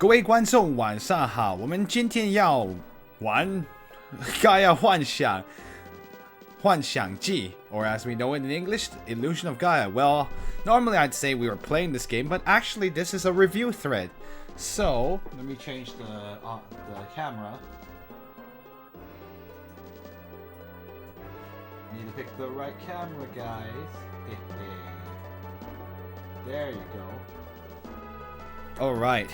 各位观众晚上好，我们今天要玩 Gaia 幻想记, or as we know it in English, Illusion of Gaia. Well, normally I'd say we were playing this game, but actually this is a review thread. So, let me change the camera. Need to pick the right camera, guys. There you go. Alright.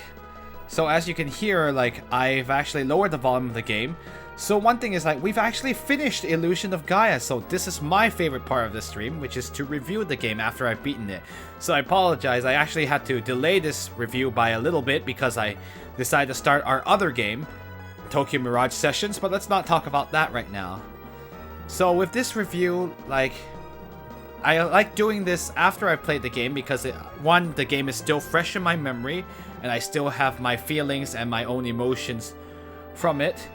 So as you can hear, like, I've actually lowered the volume of the game. So one thing is, like, we've actually finished Illusion of Gaia. So this is my favorite part of the stream, which is to review the game after I've beaten it. So I apologize, I actually had to delay this review by a little bit because I decided to start our other game, Tokyo Mirage Sessions, but let's not talk about that right now. So with this review, like, I like doing this after I've played the game because, one, the game is still fresh in my memory, and I still have my feelings and my own emotions from it.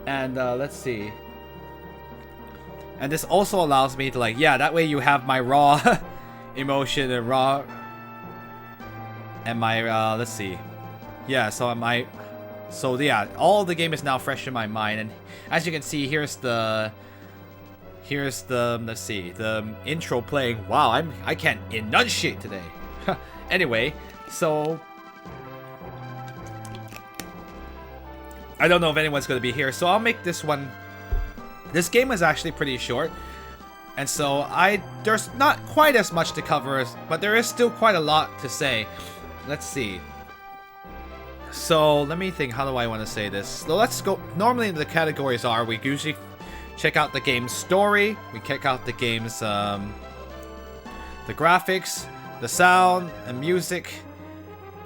And let's see. And this also allows me to, like, yeah, that way you have my raw emotion and raw... And my, let's see. Yeah, so yeah, all the game is now fresh in my mind. And as you can see, here's the, let's see, the intro playing. Wow, I can't enunciate today. Anyway, so I don't know if anyone's going to be here, so I'll make this one. This game is actually pretty short, and so there's not quite as much to cover, but there is still quite a lot to say. Let's see. So let me think, how do I want to say this? So let's go. Normally the categories are, we usually check out the game's story, we check out the game's the graphics, the sound and music,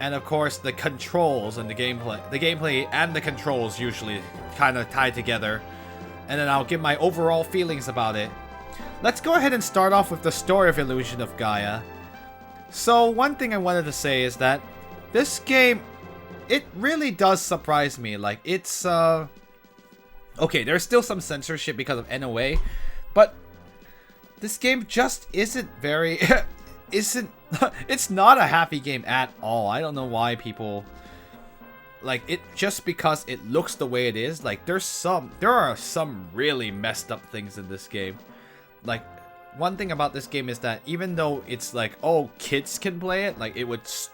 and of course the controls and the gameplay. The gameplay and the controls usually kind of tie together, and then I'll give my overall feelings about it. Let's go ahead and start off with the story of Illusion of Gaia. So one thing I wanted to say is that this game, it really does surprise me. Like, it's okay, there's still some censorship because of NOA, but this game just isn't very it's not a happy game at all. I don't know why people like it, just because it looks the way it is. Like, there are some really messed up things in this game. Like, one thing about this game is that even though it's like, oh, kids can play it, like,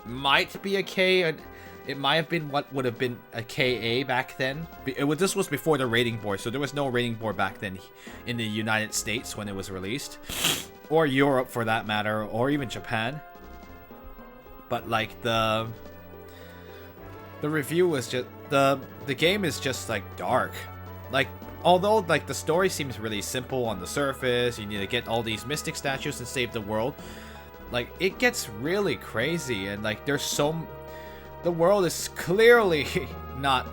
might be a K, it might have been what would have been a KA back then. This was before the rating board, so there was no rating board back then in the United States when it was released, or Europe for that matter, or even Japan. But like the review was just the game is just like dark. Like, although like the story seems really simple on the surface, you need to get all these mystic statues and save the world. Like, it gets really crazy, and like the world is clearly not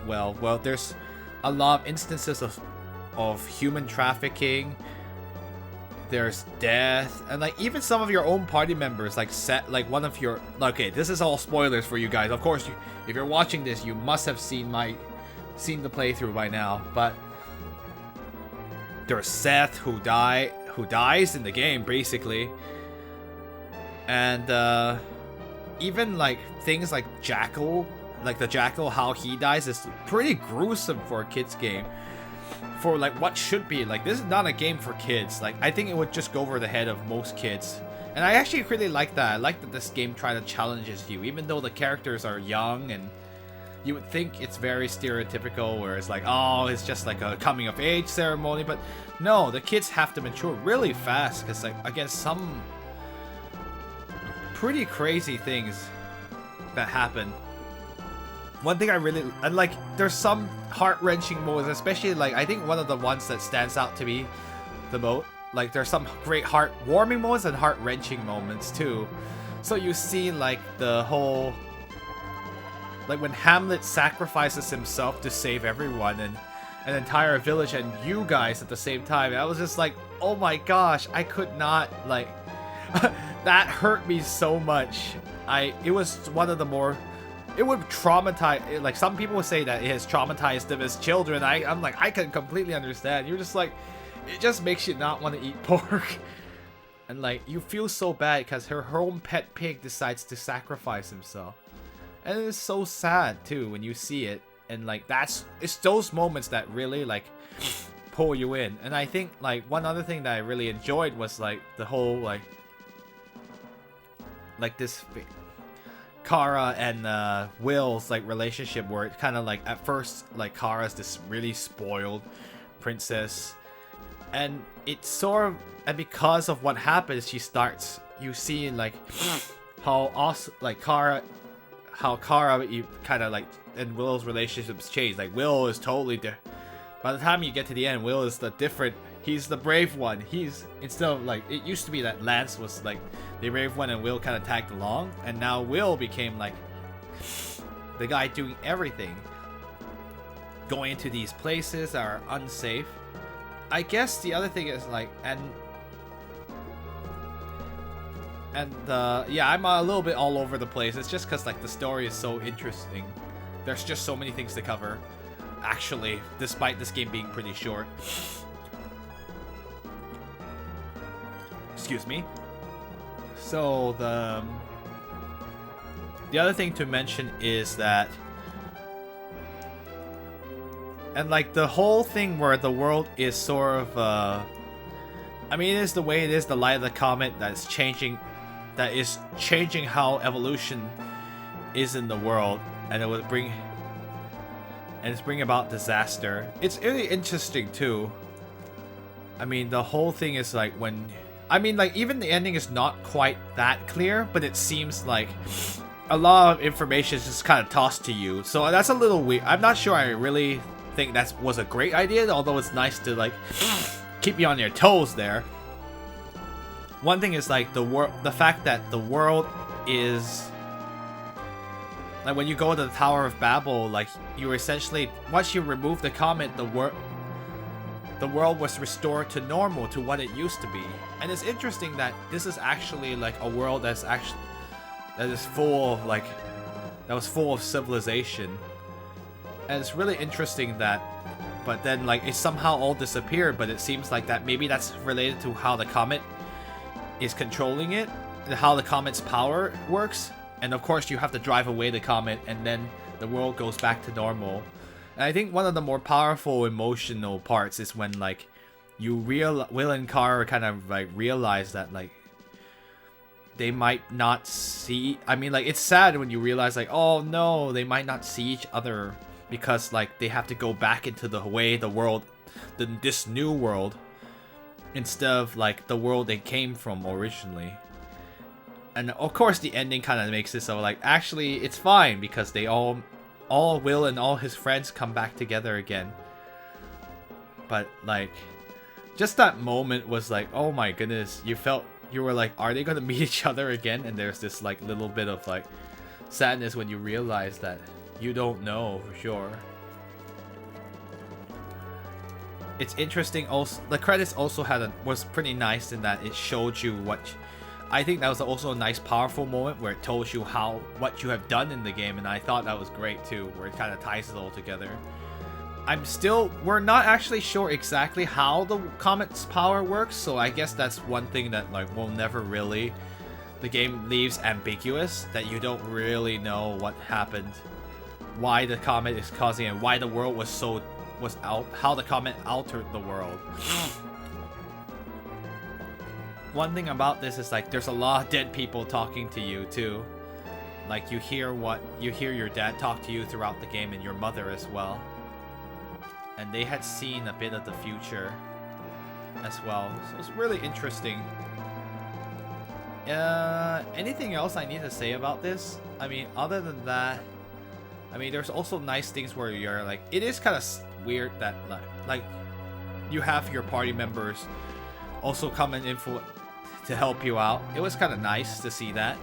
well. Well, there's a lot of instances of human trafficking. There's death, and like even some of your own party members, like one of your, okay, this is all spoilers for you guys. Of course, if you're watching this, you must have seen the playthrough by now. But there's Seth who dies in the game basically, and even like things like Jackal, like the Jackal, how he dies is pretty gruesome for a kids game. For like what should be, like, this is not a game for kids. Like, I think it would just go over the head of most kids. And I actually really like that. I like that this game tries to challenges you, even though the characters are young and you would think it's very stereotypical, where it's like, oh, it's just like a coming of age ceremony. But no, the kids have to mature really fast, because like, against some pretty crazy things that happen. One thing and like, there's some heart-wrenching moments, especially like, I think one of the ones that stands out to me the most, like, there's some great heart-warming moments and heart-wrenching moments too. So you see like the whole, like when Hamlet sacrifices himself to save everyone and an entire village and you guys at the same time. I was just like, oh my gosh, I could not, like, that hurt me so much. It was one of the more, it would traumatize, like, some people would say that it has traumatized them as children. I'm like, I can completely understand. You're just like, it just makes you not want to eat pork. And like, you feel so bad because her own pet pig decides to sacrifice himself. And it's so sad too when you see it, and like it's those moments that really like pull you in. And I think like one other thing that I really enjoyed was like the whole like this Kara and Will's like relationship, where it kind of like at first like Kara's this really spoiled princess, and it's sort of, and because of what happens, you see like how awesome like Kara you kind of like, and Will's relationships change. Like Will is totally by the time you get to the end, Will is he's the brave one. He's, instead of like, it used to be that Lance was like the brave one and Will kind of tagged along, and now Will became like the guy doing everything, going into these places that are unsafe. I guess the other thing is like, yeah, I'm a little bit all over the place. It's just because like the story is so interesting. There's just so many things to cover, actually, despite this game being pretty short. Excuse me. So the other thing to mention is that, and like the whole thing where the world is sort of I mean, it is the way it is, the light of the comet that is changing how evolution is in the world, and it's bringing about disaster. It's really interesting too. I mean, the whole thing is like even the ending is not quite that clear, but it seems like a lot of information is just kind of tossed to you. So that's a little weird. I'm not sure I really think that was a great idea, although it's nice to like keep you on your toes there. One thing is like the fact that the world is like, when you go to the Tower of Babel, like you essentially, once you remove the comet, the world was restored to normal, to what it used to be. And it's interesting that this is actually like a world that is full of like, that was full of civilization. And it's really interesting that, but then like it somehow all disappeared, but it seems like that maybe that's related to how the comet is controlling it, and how the comet's power works. And of course you have to drive away the comet, and then the world goes back to normal. And I think one of the more powerful emotional parts is when like Will and Kara kind of like realize that like they might not see, I mean like it's sad when you realize like, oh no, they might not see each other because like they have to go back into the way the world, this new world, instead of like the world they came from originally. And of course the ending kind of makes it so like, actually it's fine because they all Will and all his friends come back together again. But like, just that moment was like, oh my goodness, you were like, are they gonna meet each other again? And there's this like little bit of like sadness when you realize that you don't know for sure. It's interesting also, the credits also was pretty nice in that it showed you I think that was also a nice powerful moment where it told you what you have done in the game, and I thought that was great too, where it kind of ties it all together. We're not actually sure exactly how the comet's power works, so I guess that's one thing that like we'll never really, the game leaves ambiguous, that you don't really know what happened, why the comet is causing it, why the world how the comet altered the world. One thing about this is like there's a lot of dead people talking to you too. Like you hear your dad talk to you throughout the game, and your mother as well. And they had seen a bit of the future as well. So it's really interesting. Anything else I need to say about this? I mean, other than that, I mean, there's also nice things where you're like, it is kind of weird that like you have your party members also come in to help you out. It was kind of nice to see that.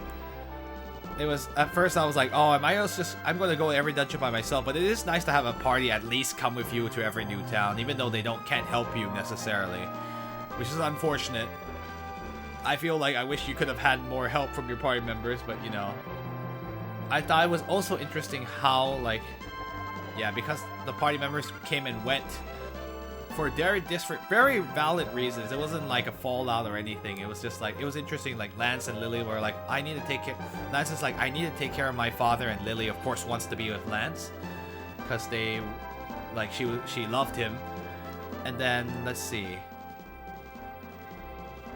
It was, at first I was like, oh, I'm going to go every dungeon by myself, but it is nice to have a party at least come with you to every new town, even though they can't help you necessarily, which is unfortunate. I feel like I wish you could have had more help from your party members, but you know. I thought it was also interesting how like, yeah, because the party members came and went for very valid reasons. It wasn't like a fallout or anything. It was just like, it was interesting. Like Lance and Lily were like, I need to take care. Lance is like, I need to take care of my father, and Lily, of course, wants to be with Lance because they, like, she loved him. And then let's see.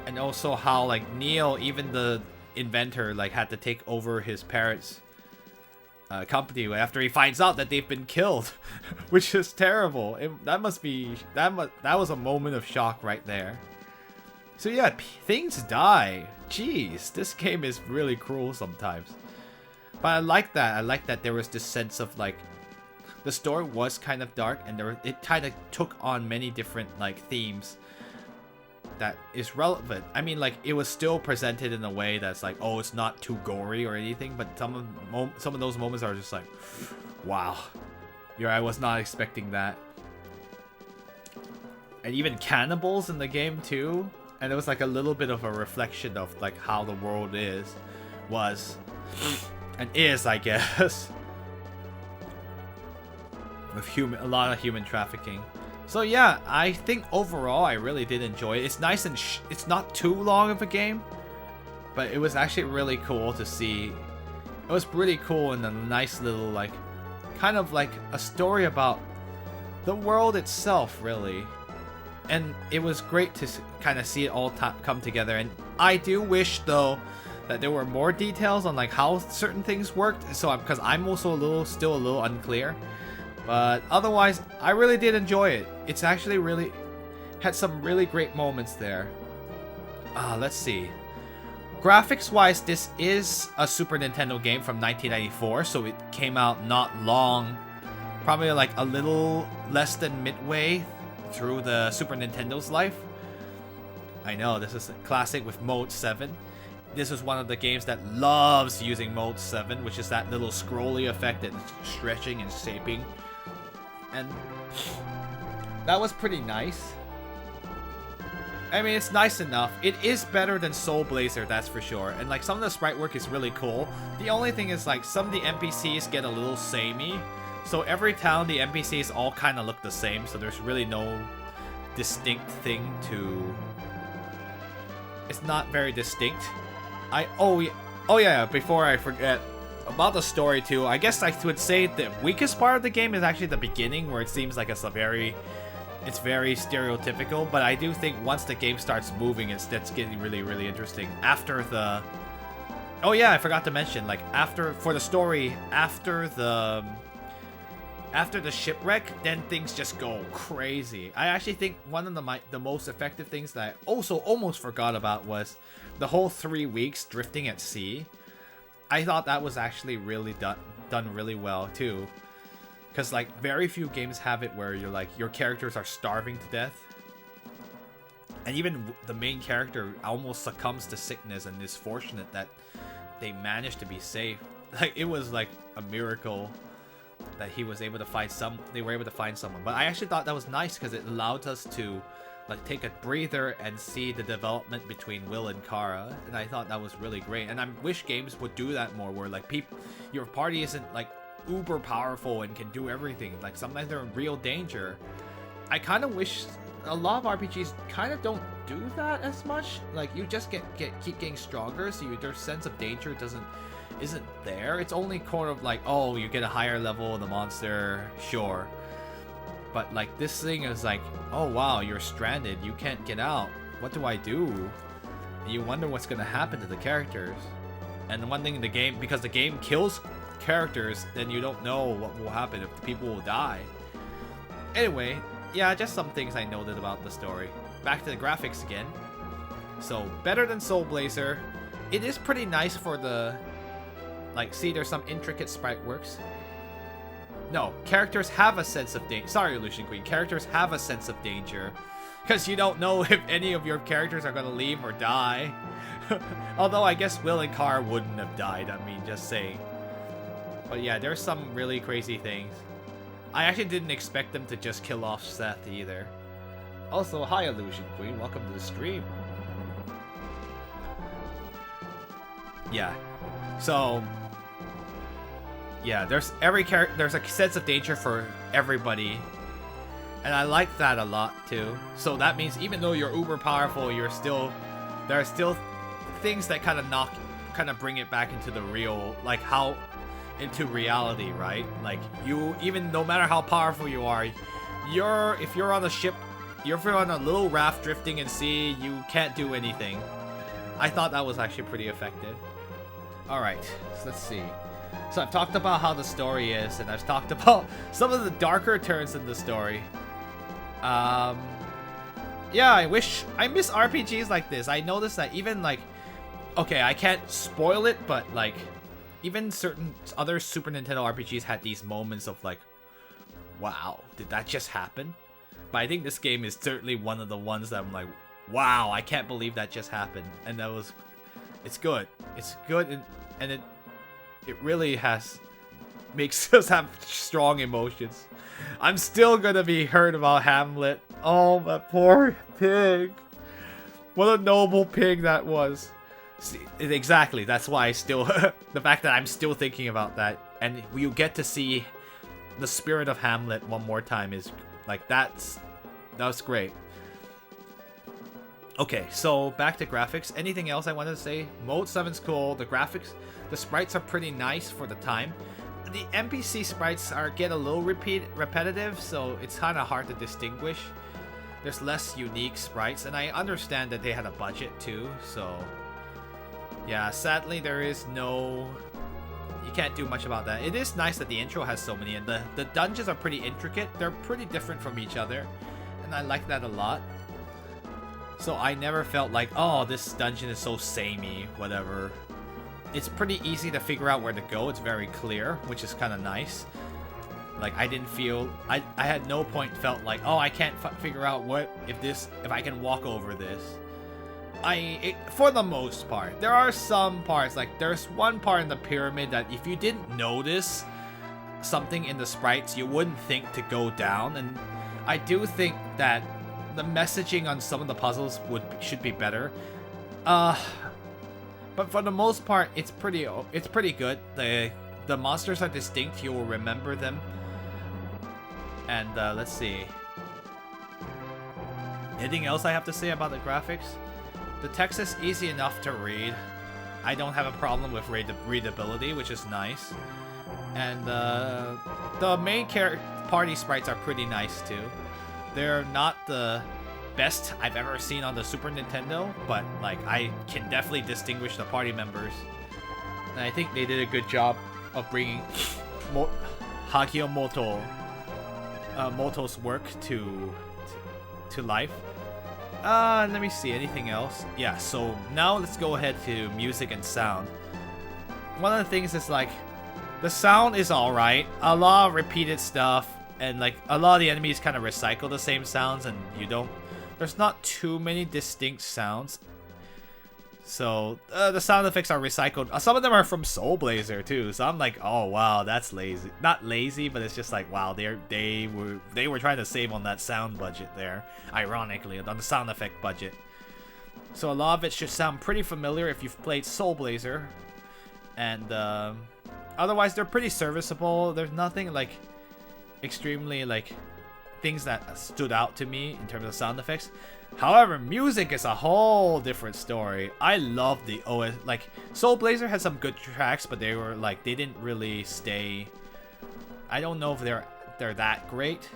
And also how like Neil, even the inventor, like had to take over his parents' company after he finds out that they've been killed, which is terrible. That was a moment of shock right there. So yeah, things die. Jeez, this game is really cruel sometimes. But I like that. I like that there was this sense of like, the story was kind of dark, and it kind of took on many different like themes that is relevant. I mean, like, it was still presented in a way that's like, oh, it's not too gory or anything, but some of those moments are just like, wow, I was not expecting that. And even cannibals in the game too, and it was like a little bit of a reflection of like how the world was and is, I guess, with a lot of human trafficking. So yeah, I think overall I really did enjoy it. It's nice and it's not too long of a game, but it was actually really cool to see. It was pretty cool and a nice little like, kind of like a story about the world itself, really. And it was great to kind of see it all come together. And I do wish though that there were more details on like how certain things worked. So because I'm also still a little unclear. But otherwise, I really did enjoy it. It's actually really had some really great moments there. Let's see. Graphics-wise, this is a Super Nintendo game from 1994, so it came out not long, probably like a little less than midway through the Super Nintendo's life. I know, this is a classic with Mode 7. This is one of the games that loves using Mode 7, which is that little scrolly effect and stretching and shaping. And that was pretty nice. I mean, it's nice enough. It is better than Soul Blazer, that's for sure. And like, some of the sprite work is really cool. The only thing is like, some of the NPCs get a little samey. So every town, the NPCs all kind of look the same. So there's really no distinct thing to... It's not very distinct. Oh yeah, before I forget about the story too, I guess I would say the weakest part of the game is actually the beginning, where it seems like it's very stereotypical, but I do think once the game starts moving, that's getting really, really interesting. After the... Oh yeah, I forgot to mention, like, after the shipwreck, then things just go crazy. I actually think one of the most effective things that I also almost forgot about was the whole 3 weeks drifting at sea. I thought that was actually really done really well too, because like very few games have it where you're like, your characters are starving to death, and even the main character almost succumbs to sickness and is fortunate that they managed to be safe. Like, it was like a miracle that they were able to find someone. But I actually thought that was nice because it allowed us to like take a breather and see the development between Will and Kara, and I thought that was really great. And I wish games would do that more, where like your party isn't like uber powerful and can do everything. Like, sometimes they're in real danger. I kind of wish a lot of RPGs kind of don't do that as much. Like, you just keep getting stronger, so their sense of danger isn't there. It's only kind of like, oh, you get a higher level of the monster, sure. But like, this thing is like, oh wow, you're stranded, you can't get out. What do I do? And you wonder what's gonna happen to the characters. And the one thing in the game, because the game kills characters, then you don't know what will happen, if the people will die. Anyway, yeah, just some things I noted about the story. Back to the graphics again. So, better than Soul Blazer. It is pretty nice for the... Like, see, there's some intricate sprite works. No, characters have a sense of danger. Sorry, Illusion Queen. Characters have a sense of danger, because you don't know if any of your characters are going to leave or die. Although, I guess Will and Kara wouldn't have died. I mean, just saying. But yeah, there's some really crazy things. I actually didn't expect them to just kill off Seth either. Also, hi, Illusion Queen. Welcome to the stream. Yeah. So... yeah, there's a sense of danger for everybody. And I like that a lot too. So that means even though you're uber powerful, there are still things that kind of bring it back into the real, like how into reality, right? Like you, even no matter how powerful you are, if you're on a ship, if you're on a little raft drifting in sea, you can't do anything. I thought that was actually pretty effective. Alright, so let's see. So I've talked about how the story is, and I've talked about some of the darker turns in the story. Yeah, I miss RPGs like this. I noticed that even like, okay, I can't spoil it, but like, even certain other Super Nintendo RPGs had these moments of like, wow, did that just happen? But I think this game is certainly one of the ones that I'm like, wow, I can't believe that just happened. And it's good. It's good, and it really makes us have strong emotions. I'm still gonna be hurt about Hamlet. Oh, that poor pig. What a noble pig that was. See, exactly, that's why I still, the fact that I'm still thinking about that, and you get to see the spirit of Hamlet one more time is, like, that was great. Okay, so back to graphics. Anything else I wanted to say? Mode 7's cool. The graphics, the sprites are pretty nice for the time. The NPC sprites get a little repetitive, so it's kind of hard to distinguish. There's less unique sprites, and I understand that they had a budget too, so yeah, sadly there is no, you can't do much about that. It is nice that the intro has so many, and the dungeons are pretty intricate. They're pretty different from each other, and I like that a lot. So I never felt like, oh, this dungeon is so samey, whatever. It's pretty easy to figure out where to go. It's very clear, which is kind of nice. Like, I didn't feel, I had no point felt like, oh, I can't figure out if I can walk over this. For the most part, there are some parts, like there's one part in the pyramid that if you didn't notice something in the sprites, you wouldn't think to go down. And I do think that the messaging on some of the puzzles should be better. But for the most part, it's pretty good. The monsters are distinct. You will remember them. And let's see. Anything else I have to say about the graphics? The text is easy enough to read. I don't have a problem with readability, which is nice. And the main party sprites are pretty nice too. They're not the best I've ever seen on the Super Nintendo, but like I can definitely distinguish the party members. And I think they did a good job of bringing Hagio Moto's work to life. Let me see, anything else? Yeah, so now let's go ahead to music and sound. One of the things is like, the sound is alright. A lot of repeated stuff, and like a lot of the enemies kind of recycle the same sounds, and there's not too many distinct sounds. So the sound effects are recycled. Some of them are from Soul Blazer too. So I'm like, oh wow, that's lazy. Not lazy, but it's just like, wow, they were trying to save on that sound budget there. Ironically, on the sound effect budget. So a lot of it should sound pretty familiar if you've played Soul Blazer. And otherwise, they're pretty serviceable. There's nothing like extremely like things that stood out to me in terms of sound effects. However, music is a whole different story. I love the OS. Like, Soul Blazer had some good tracks, but they were like, they didn't really stay. I don't know if they're that great.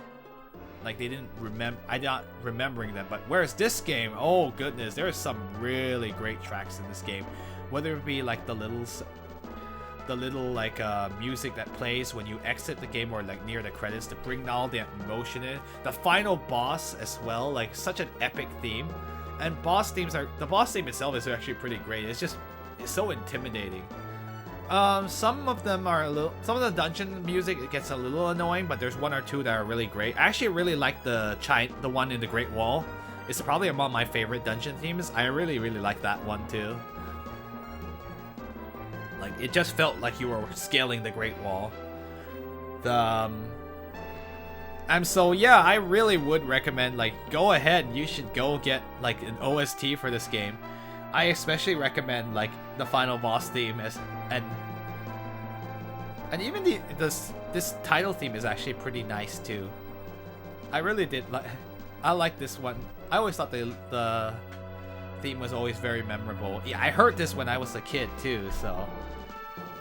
Like, they didn't remember. I'm not remembering them. But whereas this game, oh goodness, there are some really great tracks in this game. Whether it be like the little like music that plays when you exit the game or like near the credits to bring all the emotion in. The final boss as well, like such an epic theme. And the boss theme itself is actually pretty great. It's so intimidating. Some of the dungeon music, it gets a little annoying, but there's one or two that are really great. I actually really like the one in the Great Wall. It's probably among my favorite dungeon themes. I really like that one too. Like, it just felt like you were scaling the Great Wall. And so, yeah, I really would recommend, like, go ahead. You should go get, like, an OST for this game. I especially recommend, like, the final boss theme and even this title theme is actually pretty nice, too. I really did like. I like this one. I always thought the theme was always very memorable. Yeah, I heard this when I was a kid too, so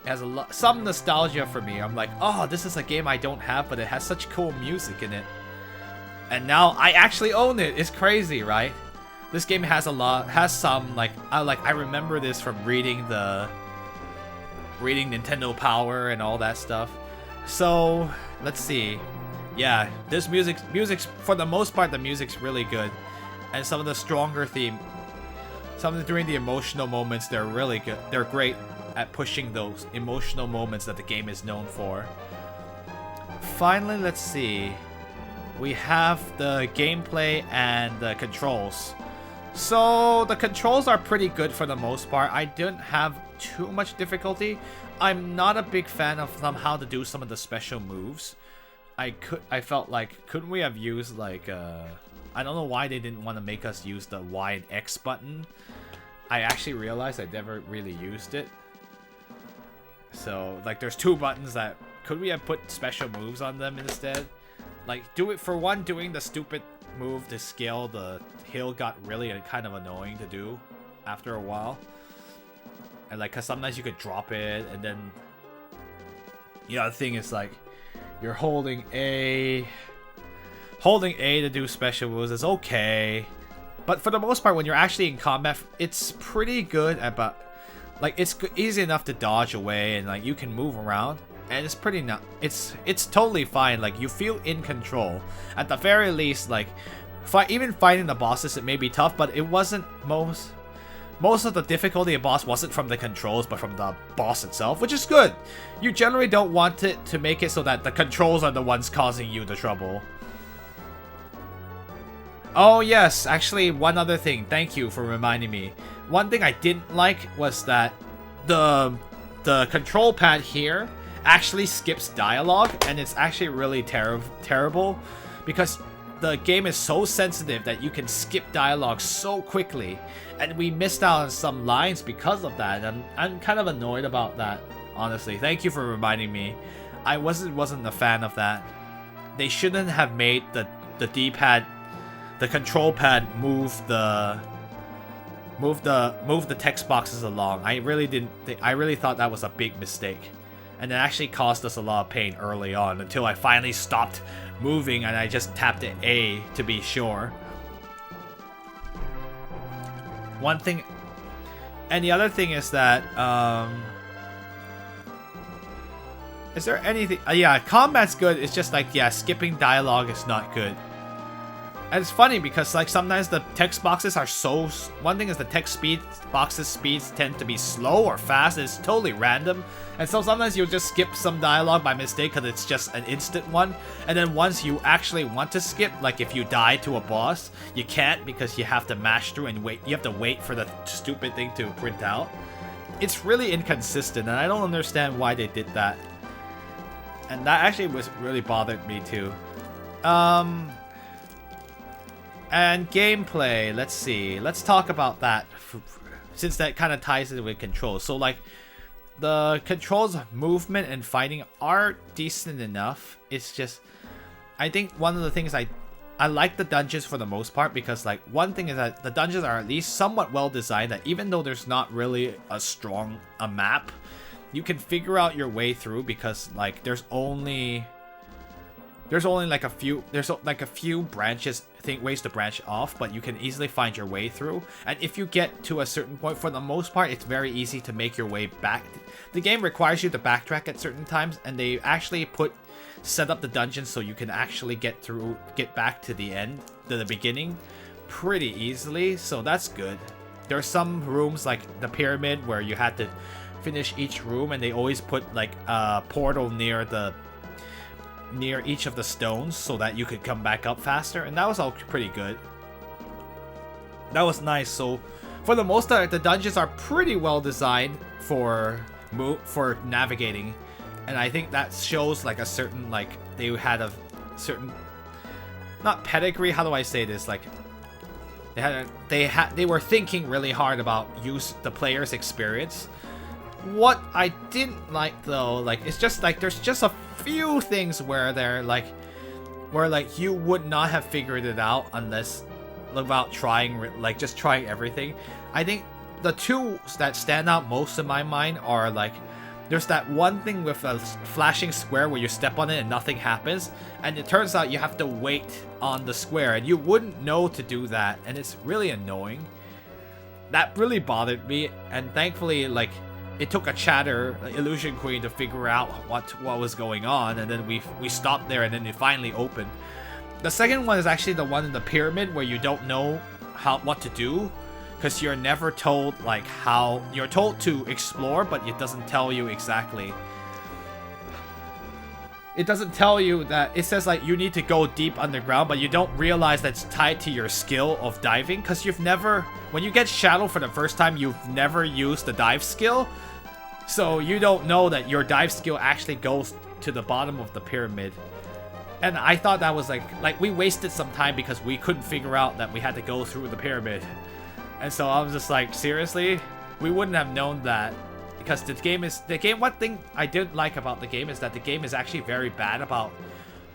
it has some nostalgia for me. I'm like, oh, this is a game I don't have, but it has such cool music in it. And now I actually own it. It's crazy, right? This game has some like I remember this from reading Nintendo Power and all that stuff. So let's see. Yeah, this music's for the most part the music's really good, and some of the stronger during the emotional moments, they're really good. They're great at pushing those emotional moments that the game is known for. Finally, let's see. We have the gameplay and the controls. So the controls are pretty good for the most part. I didn't have too much difficulty. I'm not a big fan of how to do some of the special moves. I felt like, couldn't we have used like I don't know why they didn't want to make us use the Y and X button. I actually realized I never really used it. So like there's two buttons that could we have put special moves on them instead? Like doing the stupid move to scale the hill got really kind of annoying to do after a while. And like, cause sometimes you could drop it, and then the other thing is like you're holding A to do special moves is okay, but for the most part when you're actually in combat, it's pretty good about like it's easy enough to dodge away, and like you can move around, and it's pretty it's totally fine. Like you feel in control at the very least. Like even fighting the bosses, it may be tough, but it wasn't most of the difficulty of boss wasn't from the controls, but from the boss itself, which is good. You generally don't want it to make it so that the controls are the ones causing you the trouble. Oh yes, actually one other thing, thank you for reminding me. One thing I didn't like was that the control pad here actually skips dialogue, and it's actually really terrible because the game is so sensitive that you can skip dialogue so quickly, and we missed out on some lines because of that. And I'm kind of annoyed about that, honestly. Thank you for reminding me. I wasn't a fan of that. They shouldn't have made the D-pad, the control pad move the text boxes along. I really thought that was a big mistake, and it actually caused us a lot of pain early on until I finally stopped moving and I just tapped the A to be sure. One thing, and the other thing is that is there anything? Yeah, combat's good. It's just like, yeah, skipping dialogue is not good. And it's funny because like sometimes the text boxes are so. One thing is the text boxes speeds tend to be slow or fast. It's totally random, and so sometimes you'll just skip some dialogue by mistake because it's just an instant one. And then once you actually want to skip, like if you die to a boss, you can't because you have to mash through and wait. You have to wait for the stupid thing to print out. It's really inconsistent, and I don't understand why they did that. And that actually really bothered me too. And gameplay, let's see. Let's talk about that since that kind of ties in with controls. So like the controls of movement and fighting are decent enough. It's just I think one of the things I like the dungeons for the most part, because like one thing is that the dungeons are at least somewhat well designed, that even though there's not really a map, you can figure out your way through, because like there's only like a few branches, ways to branch off, but you can easily find your way through. And if you get to a certain point, for the most part, it's very easy to make your way back. The game requires you to backtrack at certain times, and they actually set up the dungeons so you can actually get back to the beginning pretty easily. So that's good. There are some rooms like the pyramid where you had to finish each room, and they always put like a portal near each of the stones so that you could come back up faster, and that was all pretty good. That was nice. So for the most part, the dungeons are pretty well designed for navigating, and I think that shows like a certain, like they had a certain, not pedigree, how do I say this, like they were thinking really hard about the player's experience. What I didn't like though, like it's just like there's just a few things where they're like, where like you would not have figured it out unless without trying, like just trying everything. I think the two that stand out most in my mind are like, there's that one thing with a flashing square where you step on it and nothing happens, and it turns out you have to wait on the square, and you wouldn't know to do that, and it's really annoying. That really bothered me, and thankfully, like, it took a chatter, Illusion Queen, to figure out what was going on, and then we stopped there, and then it finally opened. The second one is actually the one in the pyramid where you don't know what to do, because you're never told like how. You're told to explore, but it doesn't tell you exactly. It doesn't tell you that. It says like you need to go deep underground, but you don't realize that's tied to your skill of diving, because you've never, when you get Shadow for the first time, you've never used the dive skill, so you don't know that your dive skill actually goes to the bottom of the pyramid. And I thought that was like we wasted some time because we couldn't figure out that we had to go through the pyramid. And so I was just like, seriously? We wouldn't have known that. Because one thing I didn't like about the game is that the game is actually very bad about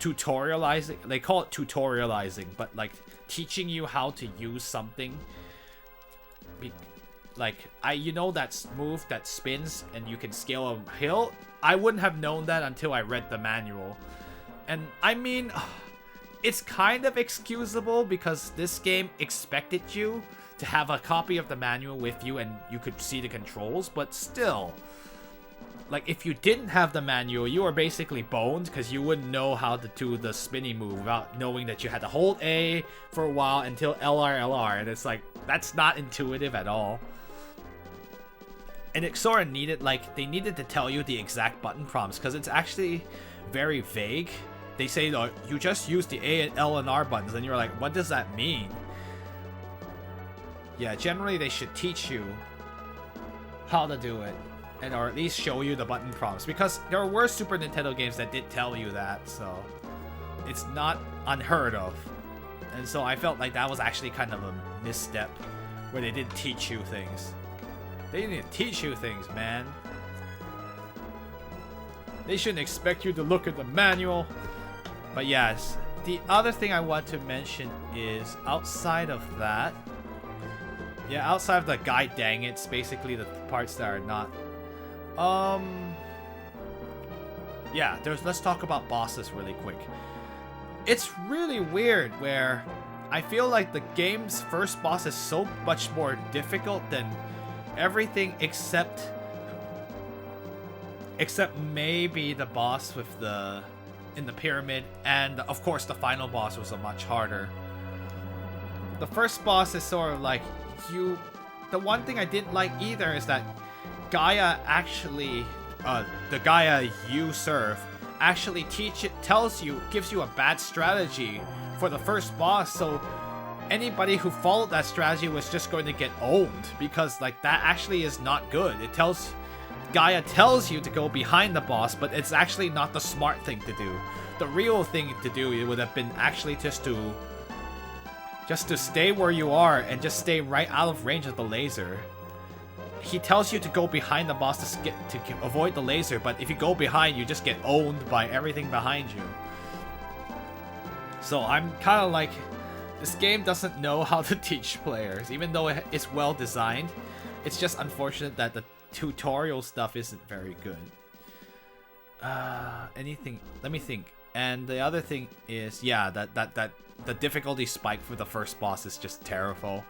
tutorializing. They call it tutorializing, but like teaching you how to use something. Like, you know that move that spins and you can scale a hill? I wouldn't have known that until I read the manual. And I mean, it's kind of excusable because this game expected you to have a copy of the manual with you and you could see the controls, but still, like, if you didn't have the manual, you were basically boned because you wouldn't know how to do the spinny move without knowing that you had to hold A for a while until LR, and it's like, that's not intuitive at all. And it sort of needed, like, they needed to tell you the exact button prompts because it's actually very vague. They say, oh, you just use the A and L and R buttons, and you're like, what does that mean? Yeah, generally they should teach you how to do it, and or at least show you the button prompts, because there were Super Nintendo games that did tell you that, so it's not unheard of. And so I felt like that was actually kind of a misstep, where they didn't teach you things. They didn't teach you things, man. They shouldn't expect you to look at the manual. But yes, the other thing I want to mention is outside of that, yeah, outside of the guide dang it's basically the parts that are not, yeah, let's talk about bosses really quick. It's really weird where I feel like the game's first boss is so much more difficult than everything except maybe the boss with in the pyramid, and of course the final boss was a much harder. The first boss is sort of like, the one thing I didn't like either is that Gaia actually, the Gaia you serve, actually gives you a bad strategy for the first boss, so anybody who followed that strategy was just going to get owned, because like that actually is not good. Gaia tells you to go behind the boss, but it's actually not the smart thing to do. The real thing to do, it would have been actually just to stay where you are and just stay right out of range of the laser. He tells you to go behind the boss to avoid the laser, but if you go behind, you just get owned by everything behind you. So I'm kind of like, this game doesn't know how to teach players, even though it's well designed. It's just unfortunate that the tutorial stuff isn't very good. Anything? Let me think. And the other thing is, yeah, that the difficulty spike for the first boss is just terrible,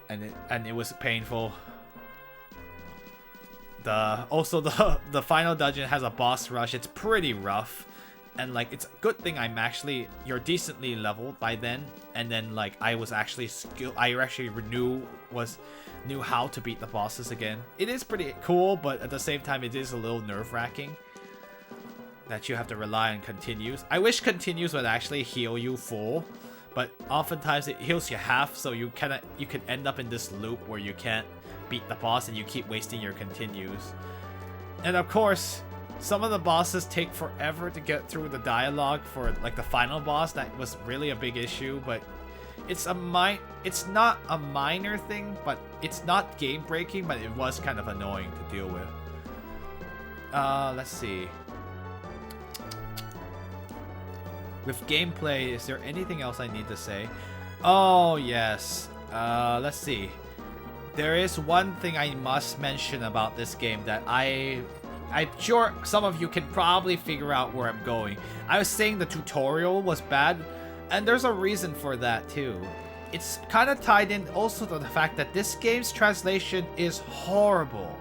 and it was painful. The final dungeon has a boss rush. It's pretty rough, and like it's a good thing you're decently leveled by then, and then like I actually knew how to beat the bosses again. It is pretty cool, but at the same time it is a little nerve-wracking that you have to rely on continues. I wish continues would actually heal you full, but oftentimes it heals you half, so you can end up in this loop where you can't beat the boss and you keep wasting your continues. And of course, some of the bosses take forever to get through the dialogue for like the final boss. That was really a big issue, but it's not a minor thing, but it's not game breaking, but it was kind of annoying to deal with. Let's see. with gameplay, is there anything else I need to say? Oh, yes. Let's see. There is one thing I must mention about this game that I'm sure some of you can probably figure out where I'm going. I was saying the tutorial was bad, and there's a reason for that too. It's kind of tied in also to the fact that this game's translation is horrible.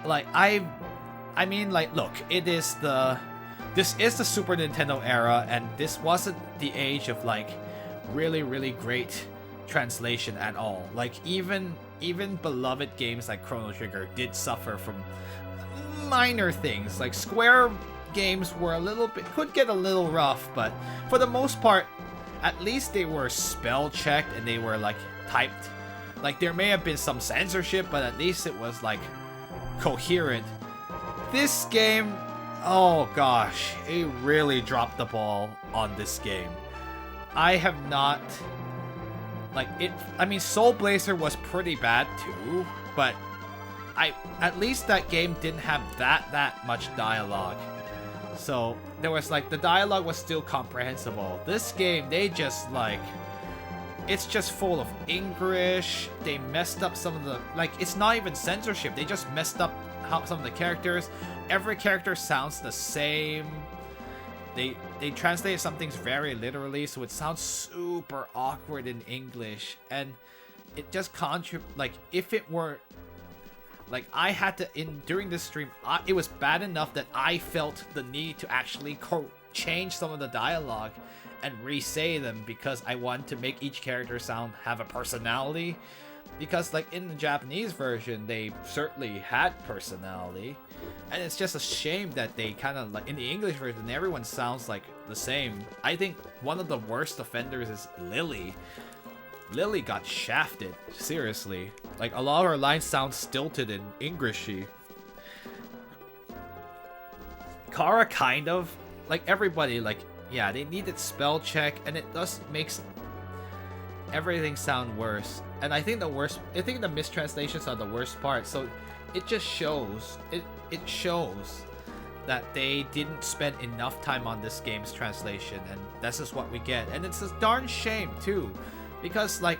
Like, I mean, like, look, this is the Super Nintendo era, and this wasn't the age of, like, really, really great translation at all. Like, even beloved games like Chrono Trigger did suffer from minor things. Like, Square games were could get a little rough, but for the most part, at least they were spell checked and they were, like, typed. Like, there may have been some censorship, but at least it was, like, coherent. This game, oh gosh, it really dropped the ball on this game. I have not, like, I mean, Soul Blazer was pretty bad too, but at least that game didn't have that much dialogue. So there was, like, the dialogue was still comprehensible. This game, they just, like, it's just full of English. They messed up some of the, like, it's not even censorship. They just messed up some of the characters. Every character sounds the same. They translated some things very literally, so it sounds super awkward in English, and it just like, if it were, like, I had to, during this stream, it was bad enough that I felt the need to actually change some of the dialogue and re-say them, because I wanted to make each character have a personality. Because, like, in the Japanese version, they certainly had personality. And it's just a shame that they kind of, like, in the English version, everyone sounds, like, the same. I think one of the worst offenders is Lily. Lily got shafted, seriously. Like, a lot of her lines sound stilted and Englishy. Kara kind of, like, everybody, like, yeah, they needed spell check, and it just makes everything sound worse. And I think the mistranslations are the worst part. So it just shows, it shows that they didn't spend enough time on this game's translation, and this is what we get. And it's a darn shame too, because, like,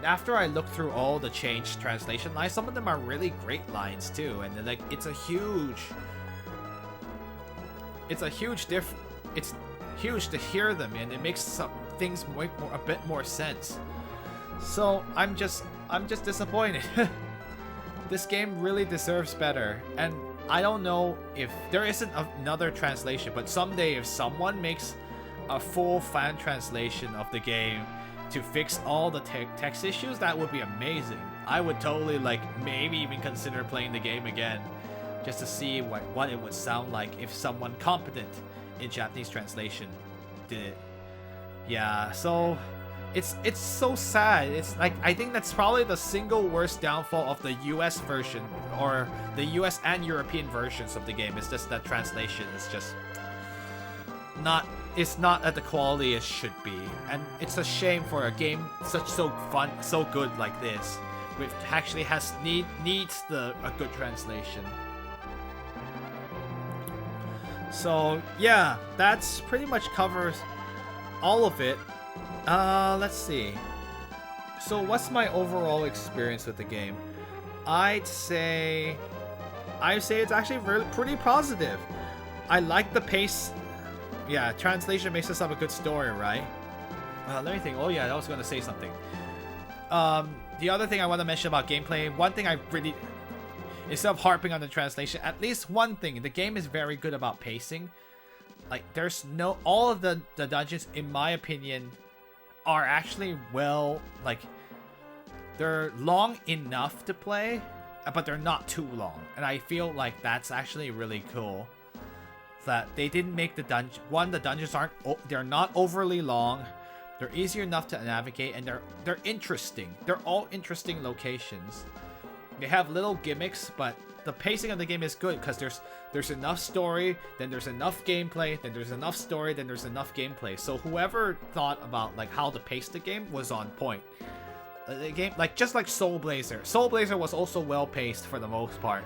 after I looked through all the changed translation lines, some of them are really great lines too, and like, it's huge to hear them, and it makes some things make a bit more sense. So I'm just disappointed. This game really deserves better, and I don't know if there isn't another translation, but someday if someone makes a full fan translation of the game to fix all the text issues, that would be amazing. I would totally, like, maybe even consider playing the game again, just to see what it would sound like if someone competent in Japanese translation did it. Yeah, so it's so sad. It's like, I think that's probably the single worst downfall of the US version, or the US and European versions of the game, is just that translation is just not at the quality it should be. And it's a shame for a game so fun, so good like this, which actually needs a good translation. So yeah, that's pretty much covers all of it. Let's see. So what's my overall experience with the game? I'd say it's actually pretty positive. I like the pace. Yeah, translation makes us have a good story, right? Let me think. Oh yeah, I was gonna say something. The other thing I want to mention about gameplay, one thing I really, instead of harping on the translation, at least one thing, the game is very good about pacing. Like, all of the dungeons, in my opinion, are actually like, they're long enough to play, but they're not too long. And I feel like that's actually really cool. That they didn't make the dungeons they're not overly long. They're easier enough to navigate, and they're interesting. They're all interesting locations. They have little gimmicks, but the pacing of the game is good, because there's enough story, then there's enough gameplay, then there's enough story, then there's enough gameplay. So whoever thought about, like, how to pace the game was on point. The game, like, just like Soul Blazer. Soul Blazer was also well paced for the most part.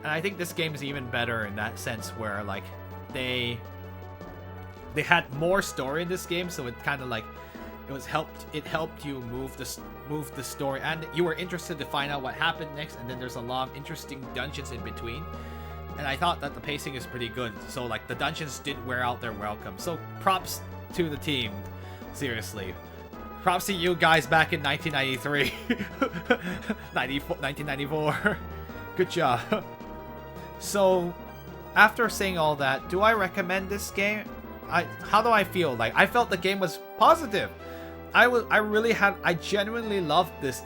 And I think this game is even better in that sense, where, like, they had more story in this game, so it kind of like it helped you move the story, and you were interested to find out what happened next, and then there's a lot of interesting dungeons in between. And I thought that the pacing is pretty good, so like the dungeons did wear out their welcome. So props to the team, seriously. Props to you guys back in 1993, 1994. Good job. So after saying all that, do I recommend this game? How do I feel? Like, I felt the game was positive. I genuinely loved this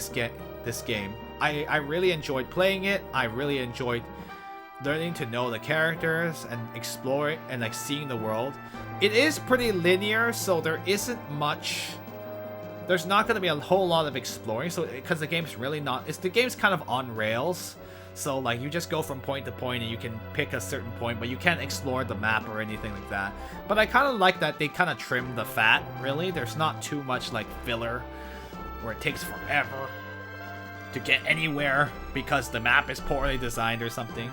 game. I really enjoyed playing it. I really enjoyed learning to know the characters and exploring and like seeing the world. It is pretty linear, so there isn't much. There's not going to be a whole lot of exploring, so because the game's really not. The game's kind of on rails. So like you just go from point to point and you can pick a certain point, but you can't explore the map or anything like that. But I kind of like that they kind of trim the fat, really. There's not too much like filler where it takes forever to get anywhere because the map is poorly designed or something.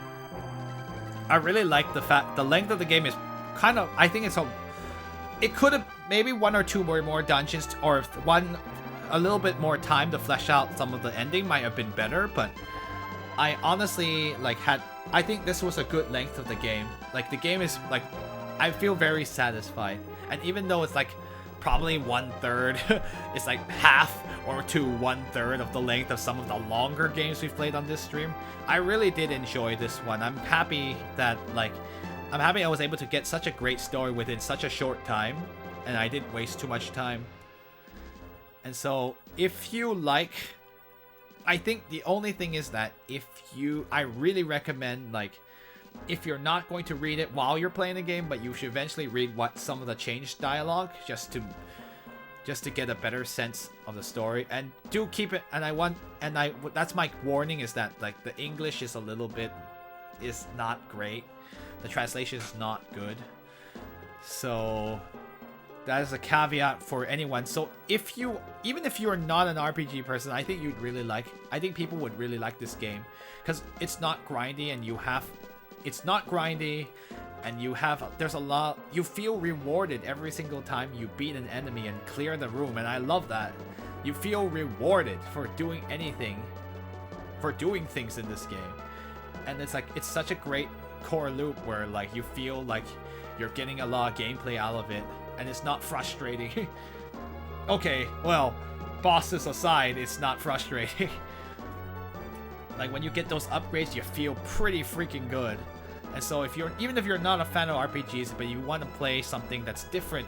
I really like the length of the game is kind of, I think it could have maybe one or two more dungeons, or a little bit more time to flesh out some of the ending might have been better, but I honestly I think this was a good length of the game. Like the game is like, I feel very satisfied. And even though it's like probably 1/3, it's like half or to 1/3 of the length of some of the longer games we've played on this stream, I really did enjoy this one. I'm happy I was able to get such a great story within such a short time, and I didn't waste too much time. And so if you like, I think the only thing is that I really recommend, like, if you're not going to read it while you're playing the game, but you should eventually read some of the changed dialogue just to get a better sense of the story. And do keep it, that's my warning, is that like the English is not great. The translation is not good. So that is a caveat for anyone. So even if you're not an RPG person, I think people would really like this game, because it's not grindy, and you feel rewarded every single time you beat an enemy and clear the room, and I love that. You feel rewarded for doing things in this game. And it's like, it's such a great core loop where like you feel like you're getting a lot of gameplay out of it, and it's not frustrating. Okay, well, bosses aside, it's not frustrating. Like when you get those upgrades, you feel pretty freaking good. And so even if you're not a fan of RPGs, but you want to play something that's different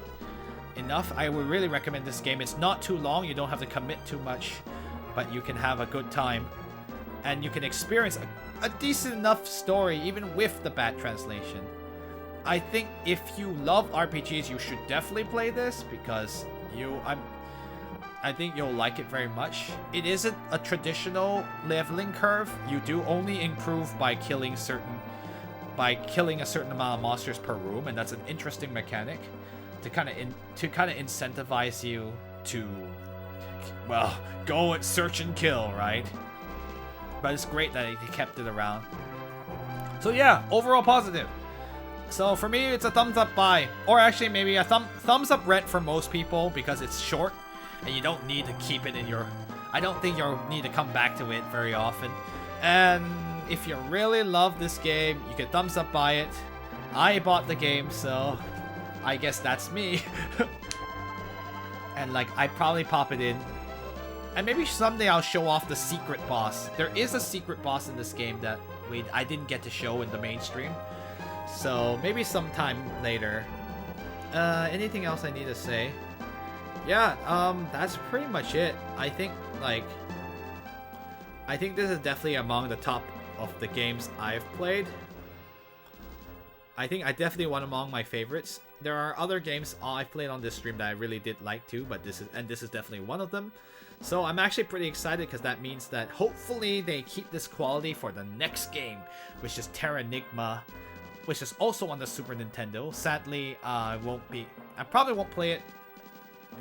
enough, I would really recommend this game. It's not too long, you don't have to commit too much, but you can have a good time. And you can experience a decent enough story even with the bad translation. I think if you love RPGs, you should definitely play this, because I think you'll like it very much. It isn't a traditional leveling curve. You do only improve by killing a certain amount of monsters per room, and that's an interesting mechanic to kind of incentivize you to, well, go and search and kill, right? But it's great that they kept it around. So yeah, overall positive. So for me, it's a thumbs up buy, or actually maybe a thumbs up rent for most people, because it's short and you don't need to keep it in your. I don't think you'll need to come back to it very often. And if you really love this game, you can thumbs up buy it. I bought the game, so I guess that's me. And like, I'd probably pop it in. And maybe someday I'll show off the secret boss. There is a secret boss in this game that I didn't get to show in the mainstream. So maybe sometime later. Anything else I need to say? Yeah, that's pretty much it. I think this is definitely among the top of the games I've played. I think I definitely one among my favorites. There are other games I've played on this stream that I really did like too, but this is definitely one of them. So I'm actually pretty excited, because that means that hopefully they keep this quality for the next game, which is Terranigma, which is also on the Super Nintendo. Sadly, I probably won't be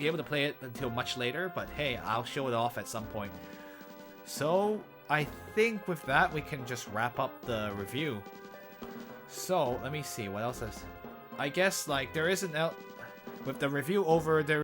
able to play it until much later, but hey, I'll show it off at some point. So I think with that, we can just wrap up the review. So let me see what else is. I guess like there isn't with the review over, there